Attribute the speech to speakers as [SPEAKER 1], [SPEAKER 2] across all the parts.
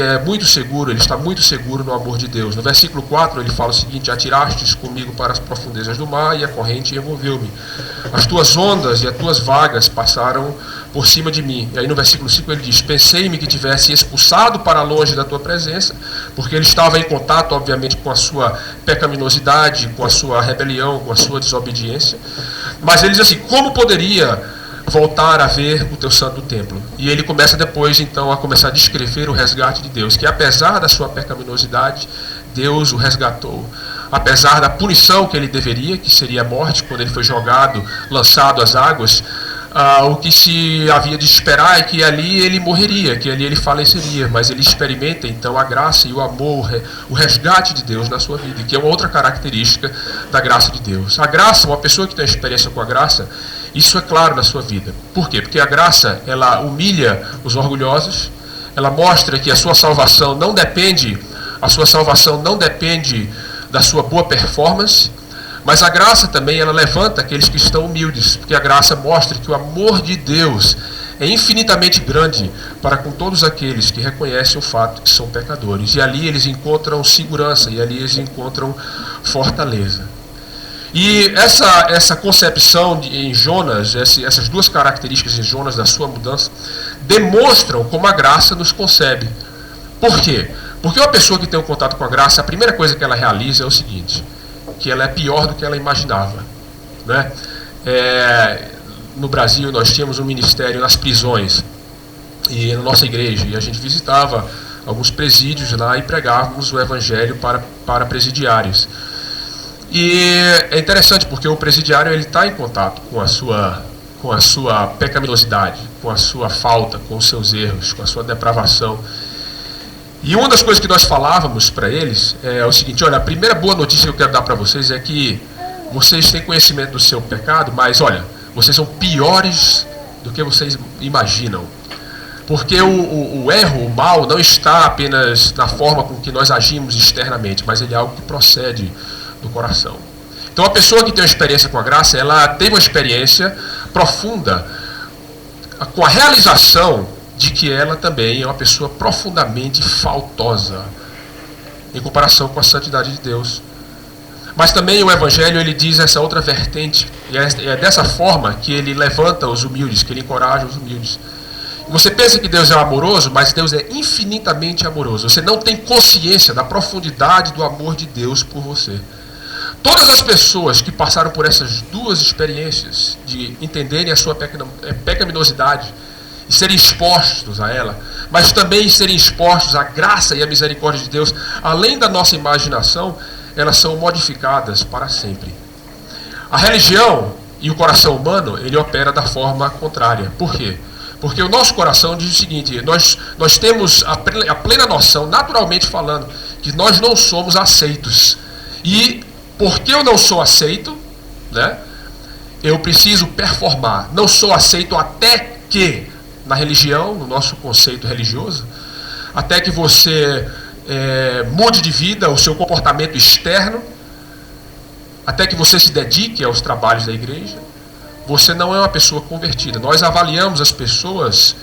[SPEAKER 1] é muito seguro, ele está muito seguro no amor de Deus. No versículo 4 ele fala o seguinte: atirastes comigo para as profundezas do mar e a corrente envolveu-me. As tuas ondas e as tuas vagas passaram por cima de mim. E aí no versículo 5 ele diz: pensei-me que tivesse expulsado para longe da tua presença, porque ele estava em contato, obviamente, com a sua pecaminosidade, com a sua rebelião, com a sua desobediência. Mas ele diz assim: como poderia voltar a ver o teu santo templo? E ele começa depois, então, a começar a descrever o resgate de Deus, que apesar da sua pecaminosidade, Deus o resgatou. Apesar da punição que ele deveria, que seria a morte, quando ele foi jogado, lançado às águas, o que se havia de esperar é que ali ele morreria, que ali ele faleceria, mas ele experimenta então a graça e o amor, o resgate de Deus na sua vida, que é uma outra característica da graça de Deus. A graça, uma pessoa que tem experiência com a graça, isso é claro na sua vida. Por quê? Porque a graça, ela humilha os orgulhosos, ela mostra que a sua salvação não depende da sua boa performance, mas a graça também, ela levanta aqueles que estão humildes, porque a graça mostra que o amor de Deus é infinitamente grande para com todos aqueles que reconhecem o fato que são pecadores. E ali eles encontram segurança, e ali eles encontram fortaleza. E essa concepção em Jonas, essas duas características em Jonas da sua mudança, demonstram como a graça nos concebe. Por quê? Porque uma pessoa que tem um contato com a graça, a primeira coisa que ela realiza é o seguinte: que ela é pior do que ela imaginava, né? No Brasil nós tínhamos um ministério nas prisões e na nossa igreja, e a gente visitava alguns presídios lá e pregávamos o evangelho para presidiários. E é interessante porque o presidiário ele está em contato com a sua pecaminosidade, com a sua falta, com os seus erros, com a sua depravação. E uma das coisas que nós falávamos para eles é o seguinte: olha, a primeira boa notícia que eu quero dar para vocês é que vocês têm conhecimento do seu pecado, mas olha, vocês são piores do que vocês imaginam. Porque o erro, o mal, não está apenas na forma com que nós agimos externamente, mas ele é algo que procede do coração. Então a pessoa que tem uma experiência com a graça, ela teve uma experiência profunda com a realização de que ela também é uma pessoa profundamente faltosa em comparação com a santidade de Deus. Mas também o Evangelho ele diz essa outra vertente, e é dessa forma que ele levanta os humildes, que ele encoraja os humildes. E você pensa que Deus é amoroso, mas Deus é infinitamente amoroso. Você não tem consciência da profundidade do amor de Deus por você. Todas as pessoas que passaram por essas duas experiências, de entenderem a sua pecaminosidade, e serem expostos a ela, mas também serem expostos à graça e à misericórdia de Deus, além da nossa imaginação, elas são modificadas para sempre. A religião e o coração humano, ele opera da forma contrária. Por quê? Porque o nosso coração diz o seguinte: nós temos a plena noção, naturalmente falando, que nós não somos aceitos. E porque eu não sou aceito, né, eu preciso performar. Não sou aceito até que, na religião, no nosso conceito religioso, até que você mude de vida, o seu comportamento externo, até que você se dedique aos trabalhos da igreja, você não é uma pessoa convertida. Nós avaliamos as pessoas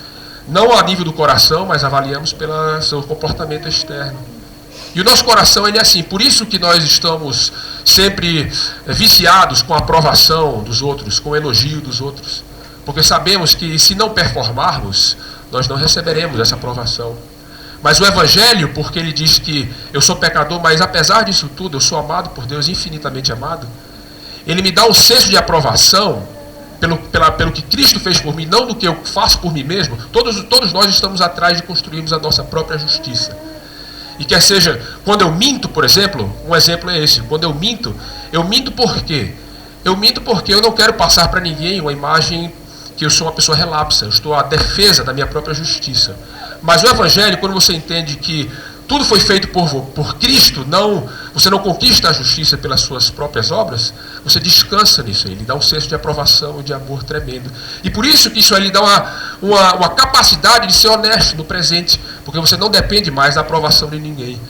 [SPEAKER 1] não a nível do coração, mas avaliamos pelo seu comportamento externo. E o nosso coração ele é assim. Por isso que nós estamos sempre viciados com a aprovação dos outros, com o elogio dos outros. Porque sabemos que se não performarmos, nós não receberemos essa aprovação. Mas o Evangelho, porque ele diz que eu sou pecador, mas apesar disso tudo, eu sou amado por Deus, infinitamente amado, ele me dá um senso de aprovação pelo que Cristo fez por mim, não do que eu faço por mim mesmo. Todos nós estamos atrás de construirmos a nossa própria justiça. E quer seja, quando eu minto, por exemplo, um exemplo é esse: quando eu minto por quê? Eu minto porque eu não quero passar para ninguém uma imagem que eu sou uma pessoa relapsa, eu estou à defesa da minha própria justiça. Mas o Evangelho, quando você entende que tudo foi feito por Cristo, você não conquista a justiça pelas suas próprias obras, você descansa nisso aí, ele dá um senso de aprovação e de amor tremendo. E por isso que isso aí lhe dá uma capacidade de ser honesto no presente, porque você não depende mais da aprovação de ninguém,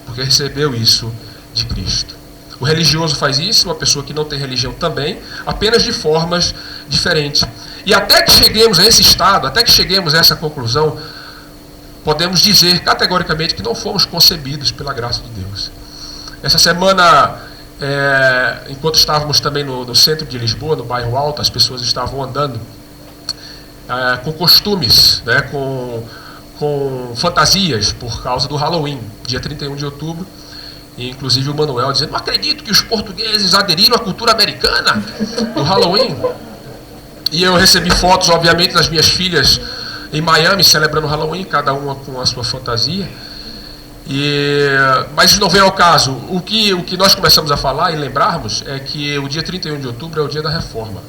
[SPEAKER 1] porque recebeu isso de Cristo. O religioso faz isso, uma pessoa que não tem religião também, apenas de formas diferentes. E até que cheguemos a esse estado, até que cheguemos a essa conclusão, podemos dizer categoricamente que não fomos concebidos pela graça de Deus. Essa semana, enquanto estávamos também no centro de Lisboa, no bairro Alto, as pessoas estavam andando com costumes, né, com fantasias por causa do Halloween, dia 31 de outubro. E inclusive o Manuel dizendo: não acredito que os portugueses aderiram à cultura americana do Halloween. E eu recebi fotos, obviamente, das minhas filhas em Miami celebrando o Halloween, cada uma com a sua fantasia. Mas isso não vem ao caso. O que nós começamos a falar e lembrarmos é que o dia 31 de outubro é o dia da Reforma.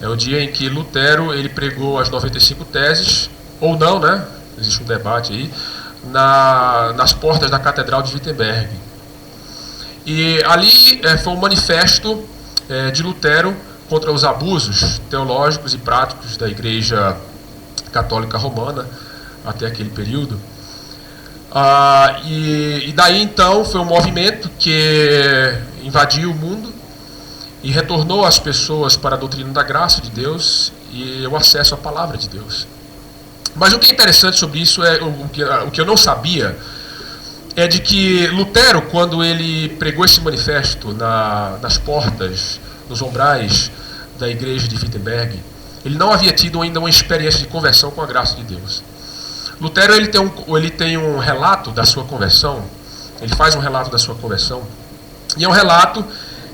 [SPEAKER 1] É o dia em que Lutero ele pregou as 95 teses, ou não, né? Existe um debate aí, nas portas da Catedral de Wittenberg. E ali foi um manifesto de Lutero contra os abusos teológicos e práticos da Igreja Católica Romana até aquele período. E daí então foi um movimento que invadiu o mundo e retornou as pessoas para a doutrina da graça de Deus e o acesso à palavra de Deus. Mas o que é interessante sobre isso, o que eu não sabia, é de que Lutero, quando ele pregou esse manifesto nas portas, nos umbrais da igreja de Wittenberg, ele não havia tido ainda uma experiência de conversão com a graça de Deus. Lutero ele tem um relato da sua conversão, ele faz um relato da sua conversão, e é um relato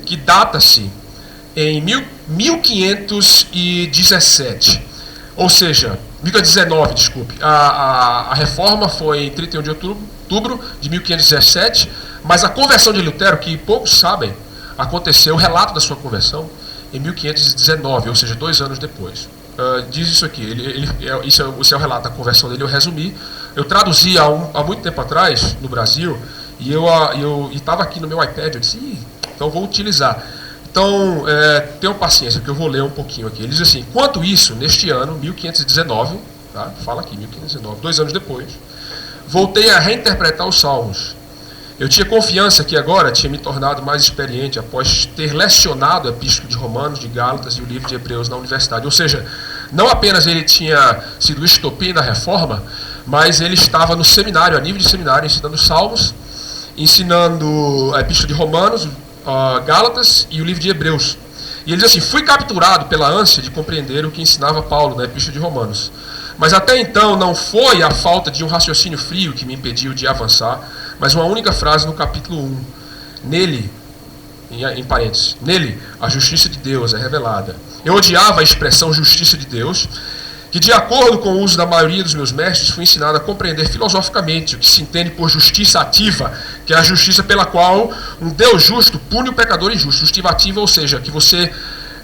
[SPEAKER 1] que data-se em 1517, ou seja, 1519, desculpe. A reforma foi em 31 de outubro de 1517, mas a conversão de Lutero, que poucos sabem, aconteceu, o relato da sua conversão, em 1519, ou seja, 2 anos depois. Diz isso aqui, esse é o relato da conversão dele, eu resumi. Eu traduzi há muito tempo atrás, no Brasil, e eu estava aqui no meu iPad, eu disse, então vou utilizar. Então, tenham paciência, que eu vou ler um pouquinho aqui. Ele diz assim: enquanto isso, neste ano, 1519, tá? Fala aqui, 1519, 2 anos depois, voltei a reinterpretar os Salmos. Eu tinha confiança que agora tinha me tornado mais experiente após ter lecionado a Epístola de Romanos, de Gálatas e o livro de Hebreus na universidade. Ou seja, não apenas ele tinha sido o estopim da reforma, mas ele estava no seminário, a nível de seminário, ensinando os Salmos, ensinando a Epístola de Romanos, Gálatas e o livro de Hebreus. E ele diz assim: fui capturado pela ânsia de compreender o que ensinava Paulo na Epístola de Romanos. Mas até então não foi a falta de um raciocínio frio que me impediu de avançar, mas uma única frase no capítulo 1. Nele, em parênteses, nele a justiça de Deus é revelada. Eu odiava a expressão justiça de Deus, que de acordo com o uso da maioria dos meus mestres, fui ensinado a compreender filosoficamente o que se entende por justiça ativa, que é a justiça pela qual um Deus justo pune o pecador injusto. Justiça ativa, ou seja, que você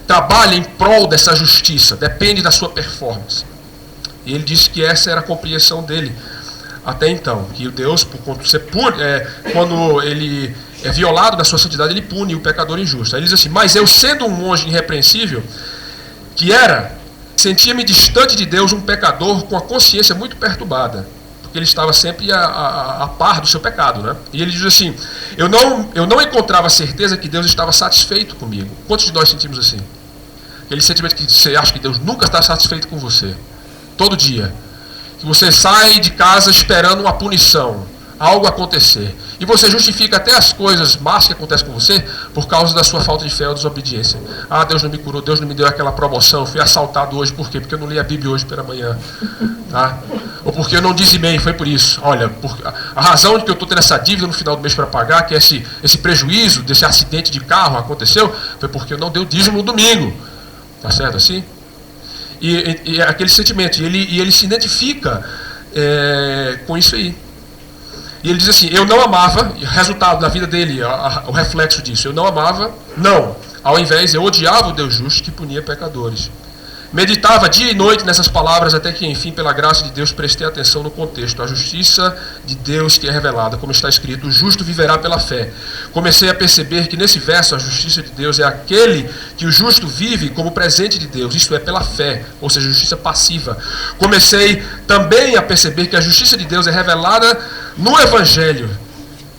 [SPEAKER 1] trabalha em prol dessa justiça, depende da sua performance. E ele disse que essa era a compreensão dele até então, que o Deus, quando ele é violado da sua santidade, ele pune o pecador injusto. Aí ele diz assim: mas eu, sendo um monge irrepreensível, que era, sentia-me distante de Deus, um pecador com a consciência muito perturbada, porque ele estava sempre a par do seu pecado, né? E ele diz assim: eu não encontrava certeza que Deus estava satisfeito comigo. Quantos de nós sentimos assim? Aquele sentimento que você acha que Deus nunca está satisfeito com você, todo dia, que você sai de casa esperando uma punição, algo acontecer, e você justifica até as coisas más que acontecem com você por causa da sua falta de fé ou desobediência. Ah, Deus não me curou, Deus não me deu aquela promoção, eu fui assaltado hoje, por quê? Porque eu não li a Bíblia hoje pela manhã, tá? Ou porque eu não dizimei, foi por isso. Olha, a razão de que eu estou tendo essa dívida no final do mês para pagar, que esse prejuízo desse acidente de carro aconteceu, foi porque eu não dei o dízimo no domingo, tá certo assim? E aquele sentimento, e ele se identifica com isso aí. E ele diz assim: eu não amava, resultado da vida dele, o reflexo disso, eu não amava, não, ao invés eu odiava o Deus justo que punia pecadores. Meditava dia e noite nessas palavras até que, enfim, pela graça de Deus, prestei atenção no contexto. A justiça de Deus que é revelada, como está escrito: o justo viverá pela fé. Comecei a perceber que nesse verso a justiça de Deus é aquele que o justo vive como presente de Deus, isto é, pela fé, ou seja, justiça passiva. Comecei também a perceber que a justiça de Deus é revelada no Evangelho,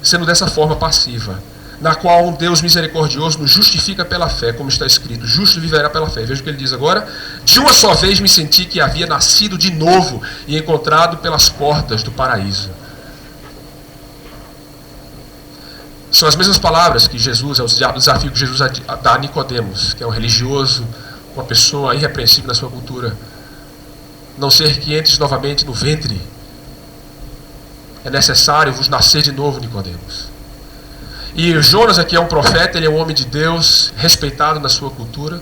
[SPEAKER 1] sendo dessa forma passiva. na qual um Deus misericordioso nos justifica pela fé, como está escrito, justo viverá pela fé. Veja o que ele diz agora: de uma só vez me senti que havia nascido de novo e encontrado pelas portas do paraíso. São as mesmas palavras que Jesus, é o desafio que Jesus dá a Nicodemos, que é um religioso, uma pessoa irrepreensível na sua cultura. Não ser que entres novamente no ventre. É necessário vos nascer de novo, Nicodemos. E Jonas aqui é um profeta, ele é um homem de Deus, respeitado na sua cultura.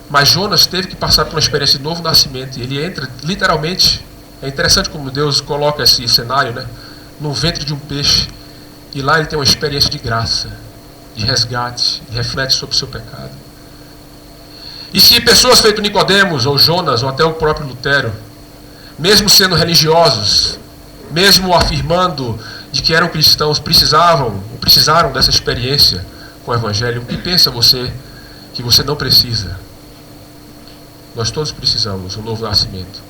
[SPEAKER 1] Mas Jonas teve que passar por uma experiência de novo nascimento. E ele entra, literalmente, é interessante como Deus coloca esse cenário, né? No ventre de um peixe. E lá ele tem uma experiência de graça, de resgate, ele reflete sobre o seu pecado. E se pessoas feito Nicodemos, ou Jonas, ou até o próprio Lutero, mesmo sendo religiosos, mesmo afirmando de que eram cristãos, precisaram dessa experiência com o Evangelho, o que pensa você que você não precisa? Nós todos precisamos, um novo nascimento.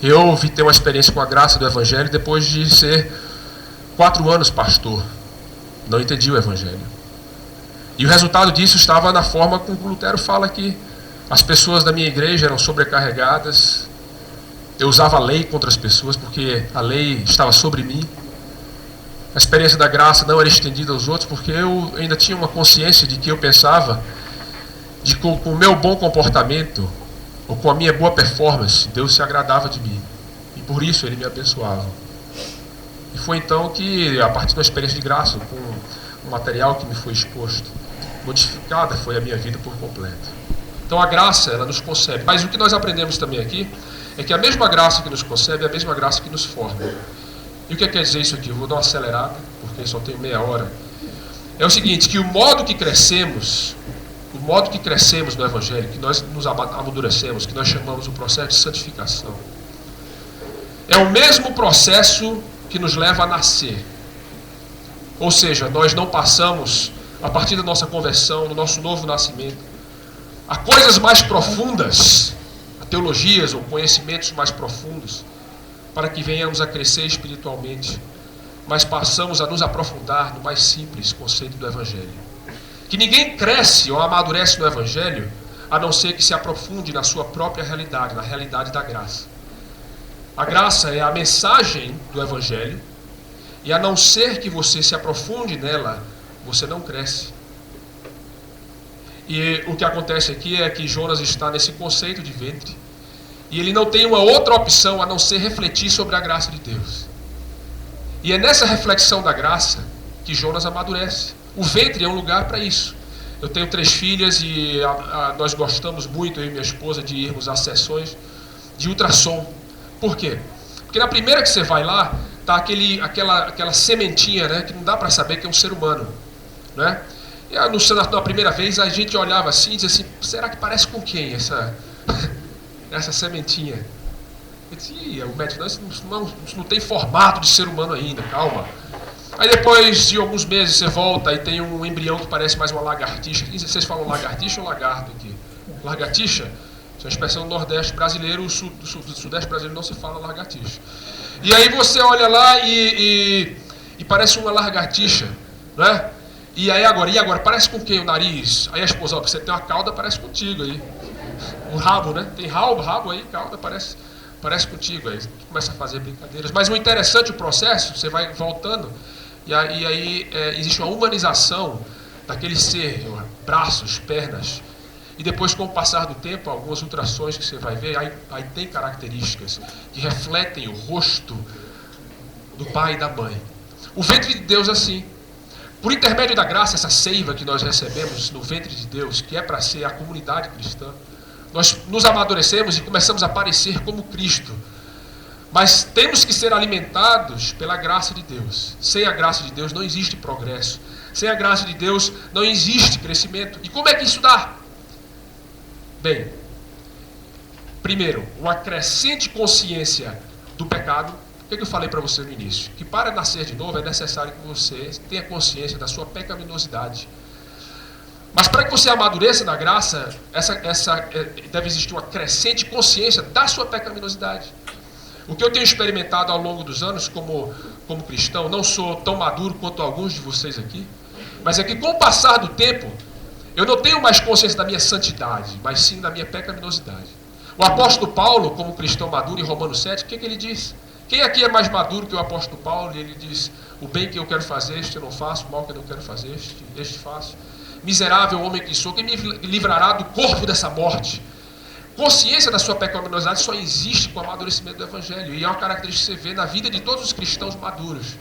[SPEAKER 1] Eu vi ter uma experiência com a graça do Evangelho depois de ser 4 anos pastor. Não entendi o Evangelho. E o resultado disso estava na forma como o Lutero fala que as pessoas da minha igreja eram sobrecarregadas. Eu usava a lei contra as pessoas porque a lei estava sobre mim. A experiência da graça não era estendida aos outros porque eu ainda tinha uma consciência de que eu pensava de que com o meu bom comportamento ou com a minha boa performance, Deus se agradava de mim. E por isso Ele me abençoava. E foi então que, a partir de uma experiência de graça, com o material que me foi exposto, modificada foi a minha vida por completo. Então a graça, ela nos concebe. Mas o que nós aprendemos também aqui é que a mesma graça que nos concebe é a mesma graça que nos forma. E o que quer dizer isso aqui? Eu vou dar uma acelerada, porque só tenho meia hora. É o seguinte, que o modo que crescemos no Evangelho, que nós nos amadurecemos, que nós chamamos o processo de santificação, é o mesmo processo que nos leva a nascer. Ou seja, nós não passamos, a partir da nossa conversão, do nosso novo nascimento, a coisas mais profundas, a teologias ou conhecimentos mais profundos, para que venhamos a crescer espiritualmente, mas passamos a nos aprofundar no mais simples conceito do Evangelho. Que ninguém cresce ou amadurece no Evangelho, a não ser que se aprofunde na sua própria realidade, na realidade da graça. A graça é a mensagem do Evangelho, e a não ser que você se aprofunde nela, você não cresce. E o que acontece aqui é que Jonas está nesse conceito de ventre, e ele não tem uma outra opção a não ser refletir sobre a graça de Deus. E é nessa reflexão da graça que Jonas amadurece. O ventre é um lugar para isso. Eu tenho 3 filhas e nós gostamos muito, eu e minha esposa, de irmos a sessões de ultrassom. Por quê? Porque na primeira que você vai lá, está aquela sementinha, né, que não dá para saber que é um ser humano. Né? E na primeira vez a gente olhava assim e dizia assim, será que parece com quem essa sementinha? Eu disse, o médico, isso não tem formato de ser humano ainda, calma. Aí depois de alguns meses você volta e tem um embrião que parece mais uma lagartixa. Vocês falam lagartixa ou lagarto aqui? Lagartixa? Isso é uma expressão do Nordeste brasileiro, do Sudeste brasileiro não se fala lagartixa. E aí você olha lá e parece uma lagartixa, né? E agora, parece com quem o nariz? Aí a esposa, você tem uma cauda, parece contigo aí. O rabo, né? Tem rabo aí, cauda, parece contigo. Aí começa a fazer brincadeiras. Mas o interessante, o processo, você vai voltando, e aí existe uma humanização daquele ser, braços, pernas. E depois, com o passar do tempo, algumas ultrassons que você vai ver, aí tem características que refletem o rosto do pai e da mãe. O ventre de Deus é assim. Por intermédio da graça, essa seiva que nós recebemos no ventre de Deus, que é para ser a comunidade cristã, nós nos amadurecemos e começamos a parecer como Cristo. Mas temos que ser alimentados pela graça de Deus. Sem a graça de Deus não existe progresso. Sem a graça de Deus não existe crescimento. E como é que isso dá? Bem, primeiro, uma crescente consciência do pecado. O que eu falei para você no início? Que para nascer de novo é necessário que você tenha consciência da sua pecaminosidade. Mas para que você amadureça na graça, deve existir uma crescente consciência da sua pecaminosidade. O que eu tenho experimentado ao longo dos anos como cristão, não sou tão maduro quanto alguns de vocês aqui, Mas é que com o passar do tempo, eu não tenho mais consciência da minha santidade, mas sim da minha pecaminosidade. O apóstolo Paulo, como cristão maduro, em Romanos 7, o que ele diz? Quem aqui é mais maduro que o apóstolo Paulo? E ele diz, o bem que eu quero fazer, este eu não faço, o mal que eu não quero fazer, este faço. Miserável homem que sou, quem me livrará do corpo dessa morte? Consciência da sua pecaminosidade só existe com o amadurecimento do Evangelho. E é uma característica que você vê na vida de todos os cristãos maduros.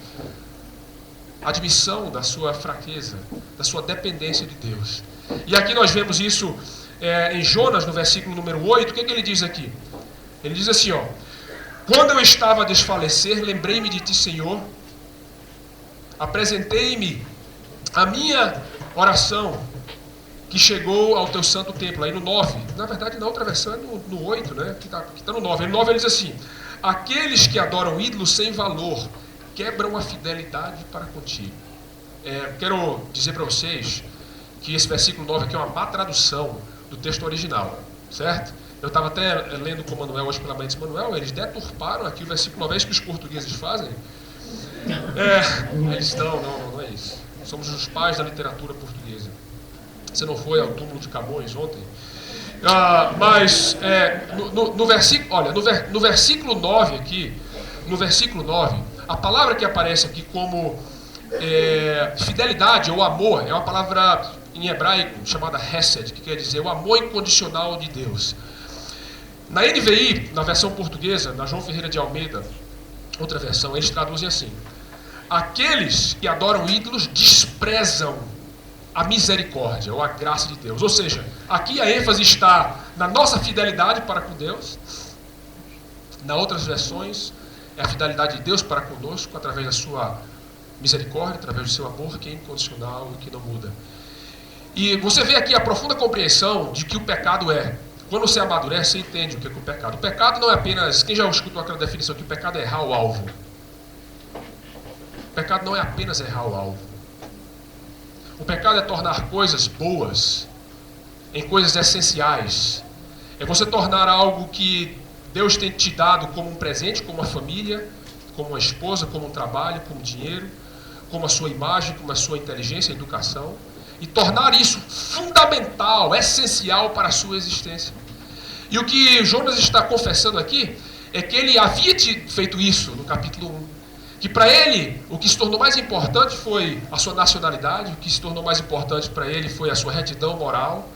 [SPEAKER 1] Admissão da sua fraqueza, da sua dependência de Deus. E aqui nós vemos isso em Jonas, no versículo número 8. O que ele diz aqui? Ele diz assim, ó: quando eu estava a desfalecer, lembrei-me de ti, Senhor, apresentei-me a minha oração, que chegou ao teu santo templo, aí no 9. Na verdade, na outra versão é no 8, né? Que está no 9. No 9 ele diz assim: aqueles que adoram ídolos sem valor quebram a fidelidade para contigo. Quero dizer para vocês que esse versículo 9 aqui é uma má tradução do texto original, certo? Eu estava até lendo com o Manuel hoje pela manhã, disse, Manuel, eles deturparam aqui o versículo 9, é isso que os portugueses fazem? Eles não é isso. Somos os pais da literatura portuguesa. Você não foi ao túmulo de Camões ontem? No versículo, olha, no versículo 9 aqui, no versículo 9, a palavra que aparece aqui como fidelidade ou amor, é uma palavra em hebraico chamada hesed, que quer dizer o amor incondicional de Deus. Na NVI, na versão portuguesa, na João Ferreira de Almeida, outra versão, eles traduzem assim: aqueles que adoram ídolos desprezam a misericórdia ou a graça de Deus. Ou seja, aqui a ênfase está na nossa fidelidade para com Deus. Na outras versões, é a fidelidade de Deus para conosco através da sua misericórdia, através do seu amor que é incondicional e que não muda. E você vê aqui a profunda compreensão de que o pecado é. Quando você amadurece, você entende o que é o pecado. O pecado não é apenas... Quem já escutou aquela definição que o pecado é errar o alvo? O pecado não é apenas errar o alvo. O pecado é tornar coisas boas em coisas essenciais. É você tornar algo que Deus tem te dado como um presente, como uma família, como uma esposa, como um trabalho, como dinheiro, como a sua imagem, como a sua inteligência, educação, e tornar isso fundamental, essencial para a sua existência. E o que Jonas está confessando aqui é que ele havia feito isso no capítulo 1. Que para ele, o que se tornou mais importante foi a sua nacionalidade, o que se tornou mais importante para ele foi a sua retidão moral.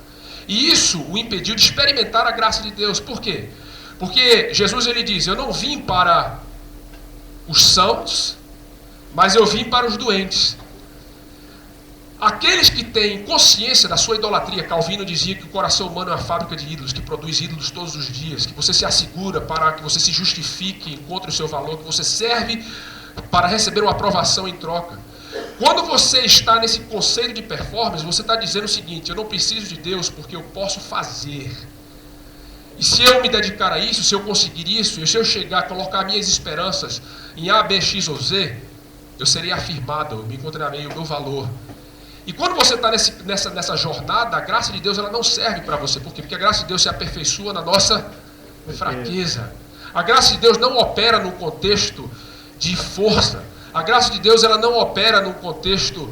[SPEAKER 1] E isso o impediu de experimentar a graça de Deus. Por quê? Porque Jesus ele diz, eu não vim para os sãos, mas eu vim para os doentes. Aqueles que têm consciência da sua idolatria, Calvino dizia que o coração humano é uma fábrica de ídolos, que produz ídolos todos os dias, que você se assegura para que você se justifique, encontre o seu valor, que você serve para receber uma aprovação em troca. Quando você está nesse conceito de performance, você está dizendo o seguinte, eu não preciso de Deus porque eu posso fazer. E se eu me dedicar a isso, se eu conseguir isso, e se eu chegar a colocar minhas esperanças em A, B, X ou Z, eu serei afirmado, eu me encontrarei o meu valor. E quando você está nessa jornada, a graça de Deus ela não serve para você. Por quê? Porque a graça de Deus se aperfeiçoa na nossa fraqueza. A graça de Deus não opera num contexto de força. A graça de Deus ela não opera num contexto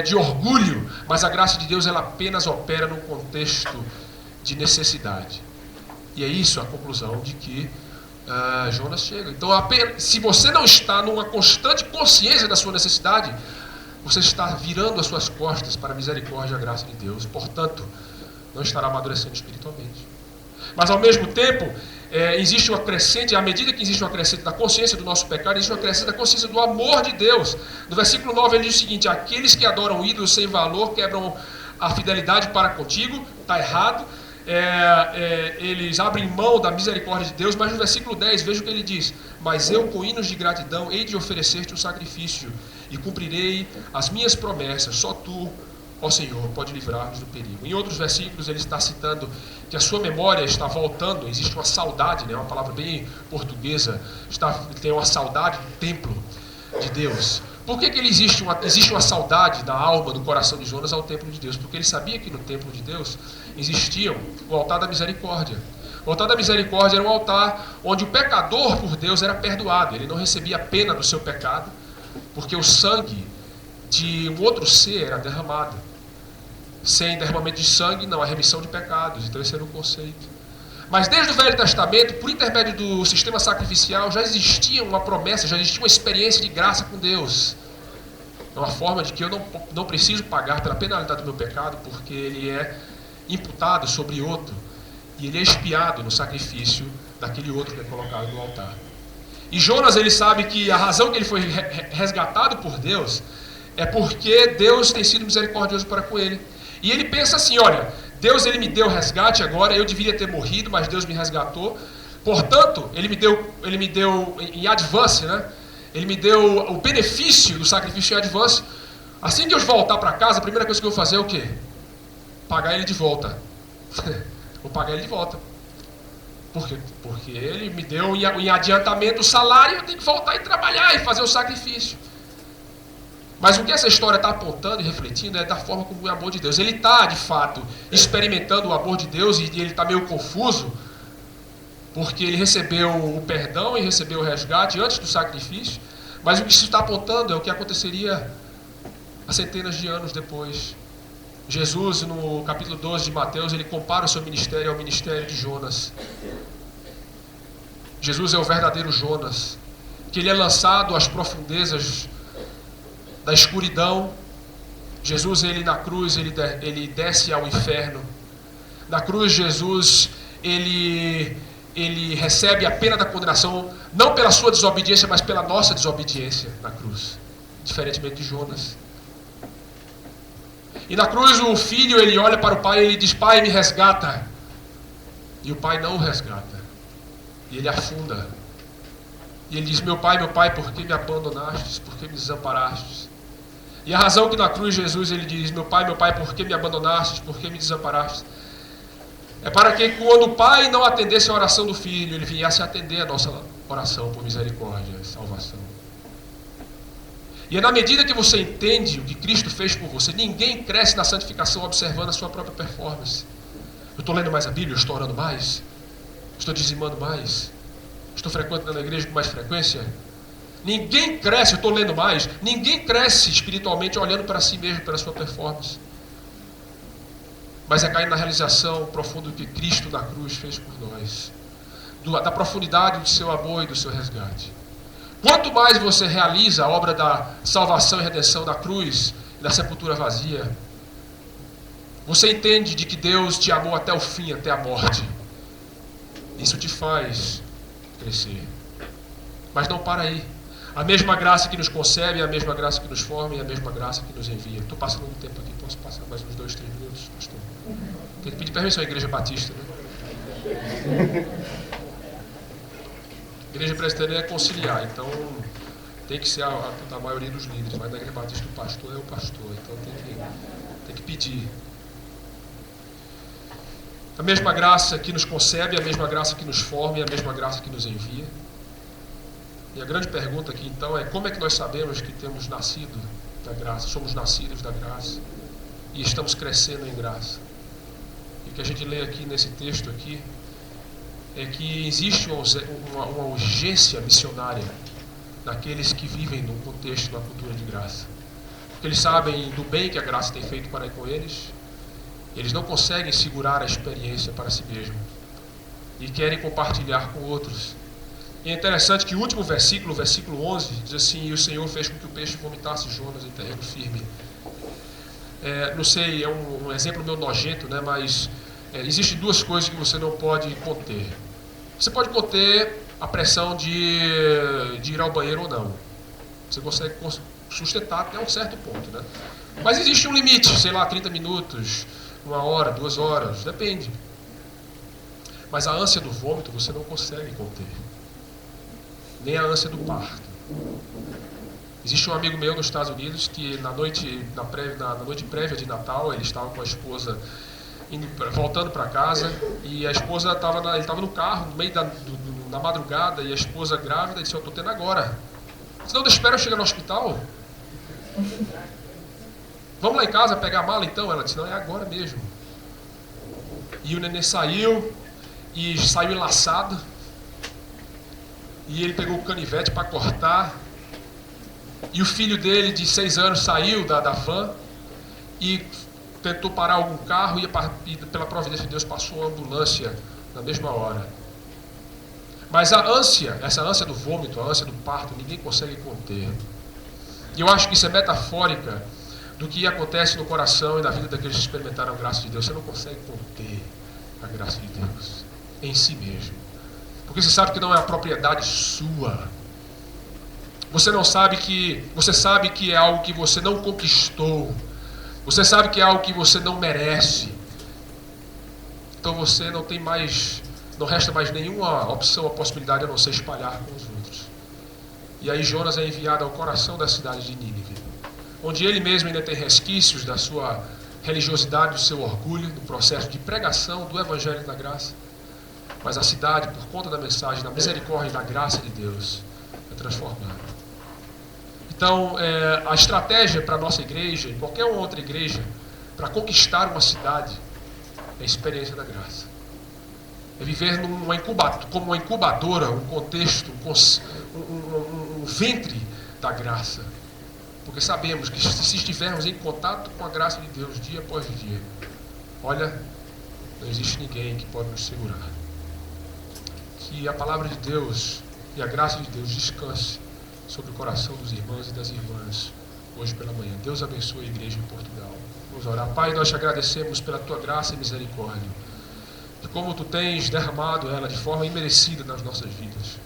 [SPEAKER 1] de orgulho, mas a graça de Deus ela apenas opera num contexto de necessidade. E é isso a conclusão de que Jonas chega. Então, se você não está numa constante consciência da sua necessidade, você está virando as suas costas para a misericórdia e a graça de Deus. Portanto, não estará amadurecendo espiritualmente. Mas, ao mesmo tempo, existe uma crescente, à medida que existe uma crescente da consciência do nosso pecado, existe uma crescente da consciência do amor de Deus. No versículo 9 ele diz o seguinte, aqueles que adoram ídolos sem valor quebram a fidelidade para contigo. Está errado. Eles abrem mão da misericórdia de Deus, mas no versículo 10, veja o que ele diz, mas eu com hinos de gratidão hei de oferecer-te um sacrifício e cumprirei as minhas promessas, só tu, ó Senhor, pode livrar-nos do perigo. Em outros versículos ele está citando que a sua memória está voltando, existe uma saudade, uma palavra bem portuguesa, tem uma saudade do templo de Deus. Por que existe uma saudade da alma, do coração de Jonas ao templo de Deus? Porque ele sabia que no templo de Deus existia o altar da misericórdia. O altar da misericórdia era um altar onde o pecador por Deus era perdoado. Ele não recebia a pena do seu pecado, porque o sangue de um outro ser era derramado. Sem derramamento de sangue, não há remissão de pecados. Então esse era o conceito. Mas desde o Velho Testamento, por intermédio do sistema sacrificial, já existia uma promessa, já existia uma experiência de graça com Deus. É uma forma de que eu não preciso pagar pela penalidade do meu pecado, porque ele é imputado sobre outro. E ele é expiado no sacrifício daquele outro que é colocado no altar. E Jonas, ele sabe que a razão que ele foi resgatado por Deus é porque Deus tem sido misericordioso para com ele. E ele pensa assim, olha, Deus ele me deu resgate agora, eu deveria ter morrido, mas Deus me resgatou. Portanto, ele me deu em advance, né? Ele me deu o benefício do sacrifício em advance. Assim que eu voltar para casa, a primeira coisa que eu vou fazer é o quê? Pagar ele de volta. Vou pagar ele de volta. Por quê? Porque ele me deu em adiantamento o salário, eu tenho que voltar e trabalhar e fazer o sacrifício. Mas o que essa história está apontando e refletindo é da forma como é o amor de Deus. Ele está, de fato, experimentando o amor de Deus e ele está meio confuso, porque ele recebeu o perdão e recebeu o resgate antes do sacrifício. Mas o que isso está apontando é o que aconteceria há centenas de anos depois. Jesus, no capítulo 12 de Mateus, ele compara o seu ministério ao ministério de Jonas. Jesus é o verdadeiro Jonas, que ele é lançado às profundezas da escuridão. Jesus, ele na cruz, ele desce ao inferno. Na cruz, Jesus, ele recebe a pena da condenação, não pela sua desobediência, mas pela nossa desobediência na cruz, diferentemente de Jonas. E na cruz o filho, ele olha para o pai e ele diz, pai, me resgata. E o pai não o resgata. E ele afunda. E ele diz, meu pai, por que me abandonastes? Por que me desamparastes? E a razão que na cruz Jesus ele diz, meu pai, por que me abandonastes? Por que me desamparastes? É para que quando o pai não atendesse a oração do filho, ele viesse a atender a nossa oração por misericórdia e salvação. E é na medida que você entende o que Cristo fez por você, ninguém cresce na santificação observando a sua própria performance. Eu estou lendo mais a Bíblia, eu estou orando mais, estou dizimando mais, estou frequentando a igreja com mais frequência. Ninguém cresce, eu estou lendo mais, ninguém cresce espiritualmente olhando para si mesmo, para a sua performance. Mas é cair na realização profunda do que Cristo na cruz fez por nós, da profundidade do seu amor e do seu resgate. Quanto mais você realiza a obra da salvação e redenção na cruz e da sepultura vazia, você entende de que Deus te amou até o fim, até a morte. Isso te faz crescer. Mas não para aí. A mesma graça que nos concebe, a mesma graça que nos forma e a mesma graça que nos envia. Estou passando um tempo aqui, posso passar mais uns 2, 3 minutos, pastor? Tem que pedir permissão à Igreja Batista, né? A Igreja Presbiteriana é conciliar, então tem que ser a maioria dos líderes, mas na Igreja Batista o pastor é o pastor, então tem que pedir. A mesma graça que nos concebe, a mesma graça que nos forma e a mesma graça que nos envia. E a grande pergunta aqui então é como é que nós sabemos que temos nascido da graça, somos nascidos da graça e estamos crescendo em graça? E o que a gente lê aqui nesse texto aqui é que existe uma urgência missionária naqueles que vivem num contexto, numa cultura de graça. Porque eles sabem do bem que a graça tem feito para com eles, eles não conseguem segurar a experiência para si mesmos e querem compartilhar com outros. E é interessante que o último versículo, o versículo 11, diz assim, e o Senhor fez com que o peixe vomitasse Jonas em terreno firme. Não sei, é um exemplo meio nojento, né? Mas existem duas coisas que você não pode conter. Você pode conter a pressão de ir ao banheiro ou não. Você consegue sustentar até um certo ponto, né? Mas existe um limite, sei lá, 30 minutos, 1 hora, 2 horas, depende. Mas a ânsia do vômito você não consegue conter. Nem a ânsia do parto. Existe um amigo meu nos Estados Unidos que na noite prévia de Natal, ele estava com a esposa voltando para casa e a esposa ele estava no carro no meio da madrugada e a esposa grávida disse, eu estou tendo agora. Se não, espera eu chegar no hospital. Vamos lá em casa pegar a mala então? Ela disse, não, é agora mesmo. E o neném saiu enlaçado. E ele pegou o canivete para cortar. e o filho dele de 6 anos saiu da van e tentou parar algum carro e pela providência de Deus passou uma ambulância na mesma hora. Mas essa ânsia do vômito, a ânsia do parto, ninguém consegue conter. E eu acho que isso é metafórica do que acontece no coração e na vida daqueles que experimentaram a graça de Deus. Você não consegue conter a graça de Deus em si mesmo. Porque você sabe que não é a propriedade sua. Você sabe que é algo que você não conquistou. Você sabe que é algo que você não merece. Então você não resta mais nenhuma opção, a possibilidade a não ser espalhar com os outros. E aí Jonas é enviado ao coração da cidade de Nínive, onde ele mesmo ainda tem resquícios da sua religiosidade, do seu orgulho, no processo de pregação do Evangelho da Graça. Mas a cidade, por conta da mensagem, da misericórdia e da graça de Deus, é transformada. Então, a estratégia para a nossa igreja e qualquer outra igreja para conquistar uma cidade é a experiência da graça. É viver como uma incubadora, um contexto, um ventre da graça. Porque sabemos que se estivermos em contato com a graça de Deus dia após dia, olha, não existe ninguém que pode nos segurar. Que a palavra de Deus e a graça de Deus descanse sobre o coração dos irmãos e das irmãs hoje pela manhã. Deus abençoe a igreja em Portugal. Vamos orar. Pai, nós te agradecemos pela tua graça e misericórdia, de como tu tens derramado ela de forma imerecida nas nossas vidas.